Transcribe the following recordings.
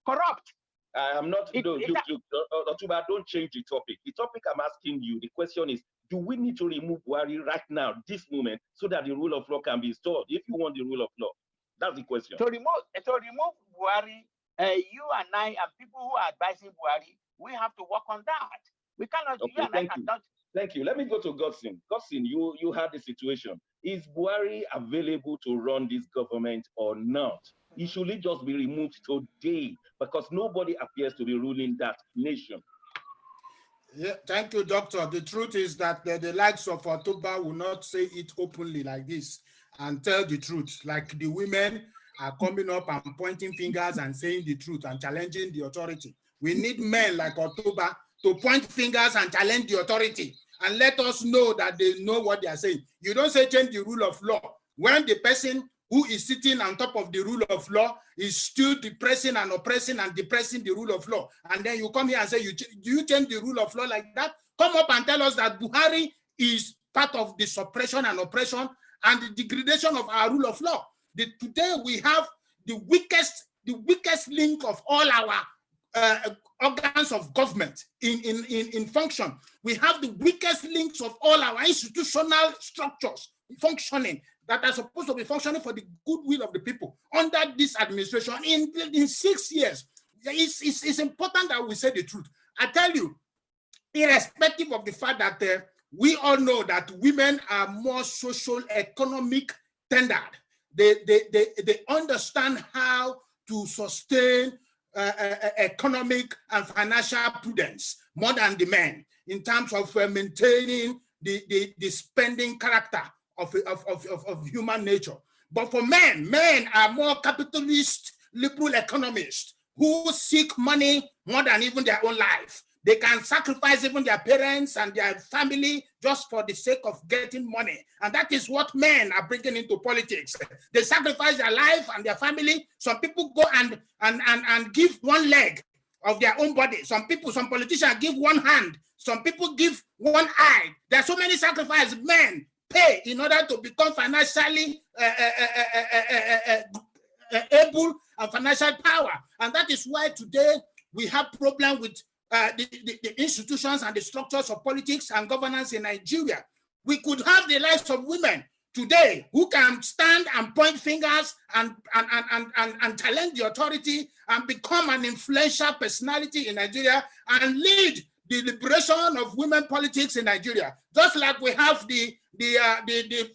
corrupt. I am not, look, Otuba, don't change the topic. The topic I'm asking you, the question is, do we need to remove Buhari right now, this moment, so that the rule of law can be installed, if you want the rule of law? That's the question. To remove Buhari, you and I and people who are advising Buhari, we have to work on that. We cannot, okay, Thank you. Let me go to Godson. Godson, you had the situation. Is Buhari available to run this government or not? He should just be removed today because nobody appears to be ruling that nation. Yeah, thank you, Doctor. The truth is that the likes of Otuba will not say it openly like this and tell the truth. Like the women are coming up and pointing fingers and saying the truth and challenging the authority. We need men like Otuba to point fingers and challenge the authority and let us know that they know what they are saying. You don't say change the rule of law when the person who is sitting on top of the rule of law is still depressing and oppressing and depressing the rule of law. And then you come here and say, do you change the rule of law like that? Come up and tell us that Buhari is part of the suppression and oppression and the degradation of our rule of law. Today we have the weakest link of all our organs of government in function. We have the weakest links of all our institutional structures functioning that are supposed to be functioning for the goodwill of the people under this administration in 6 years. It's important that we say the truth. I tell you, irrespective of the fact that we all know that women are more social economic tendered. They understand how to sustain economic and financial prudence more than the men in terms of maintaining the spending character of human nature. But for men are more capitalist, liberal economists who seek money more than even their own life. They can sacrifice even their parents and their family just for the sake of getting money. And that is what men are bringing into politics. They sacrifice their life and their family. Some people go and give one leg of their own body. Some politicians give one hand. Some people give one eye. There are so many sacrifices men pay in order to become financially able and financial power. And that is why today we have problem with the institutions and the structures of politics and governance in Nigeria. We could have the lives of women today who can stand and point fingers and challenge the authority and become an influential personality in Nigeria and lead the liberation of women politics in Nigeria. Just like we have the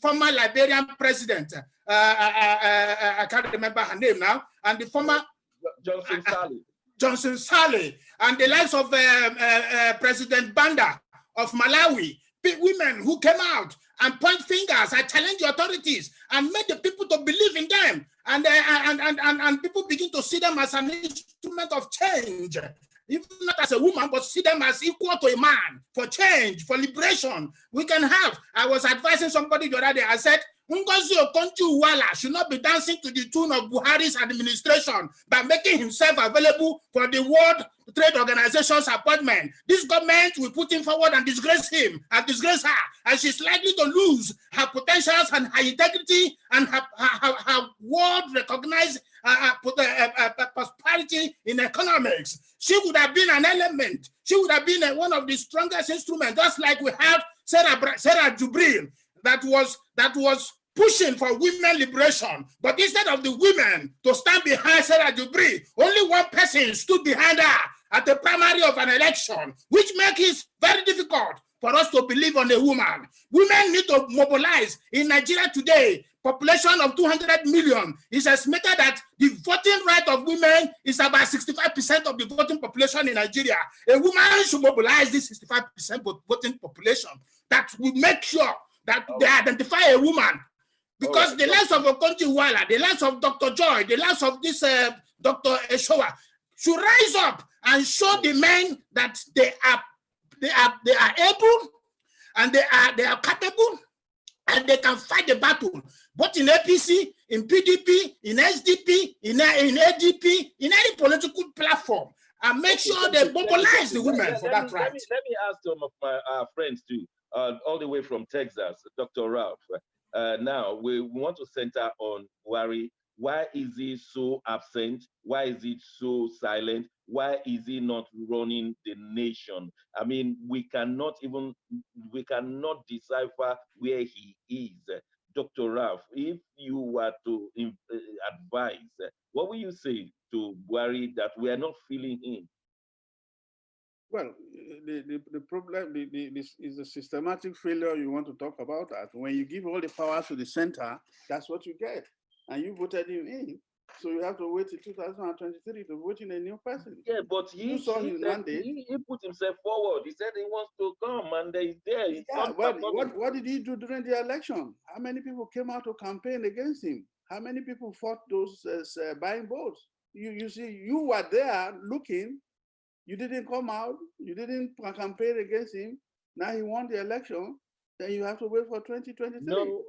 former Liberian president, I can't remember her name now, and the former Johnson Sirleaf, and the likes of President Banda of Malawi, women who came out and point fingers and challenge the authorities and made the people to believe in them, and people begin to see them as an instrument of change. Even not as a woman, but see them as equal to a man for change, for liberation. We can have. I was advising somebody the other day. I said, Ngozi Okonjo-Iweala should not be dancing to the tune of Buhari's administration by making himself available for the World Trade Organization's appointment. This government will put him forward and disgrace him and disgrace her, and she's likely to lose her potentials and her integrity and her world-recognized prosperity in economics. She would have been an element. She would have been one of the strongest instruments, just like we have Sarah Jubril that was pushing for women liberation. But instead of the women to stand behind Sarah Jubril, only one person stood behind her at the primary of an election, which makes it very difficult for us to believe on a woman. Women need to mobilize. In Nigeria today, population of 200 million, is estimated that the voting right of women is about 65% of the voting population in Nigeria. A woman should mobilize this 65% voting population that will make sure that they identify a woman. Because the likes of Okonjo-Iweala, the likes of Dr. Joy, the likes of this Dr. Eshowa should rise up and show the men that they are able and they are capable and they can fight the battle, both in APC, in PDP, in SDP, in ADP, in any political platform, and make sure they mobilize the women for that right. Let me ask some of my friends too, all the way from Texas, Dr. Ralph. Now, we want to center on Buhari Why is he so absent? Why is he so silent? Why is he not running the nation? I mean, we cannot decipher where he is. Dr. Ralph, if you were to advise, what will you say to Buhari that we are not feeling him? Well, the problem this is a systematic failure you want to talk about that. When you give all the power to the center, that's what you get. And you voted him in. So you have to wait till 2023 to vote in a new person. Yeah, but he put himself forward. He said he wants to come and he's there. Yeah, what did he do during the election? How many people came out to campaign against him? How many people fought those buying votes? You see, you were there looking. You didn't come out. You didn't campaign against him. Now he won the election. Then you have to wait for 2023. No,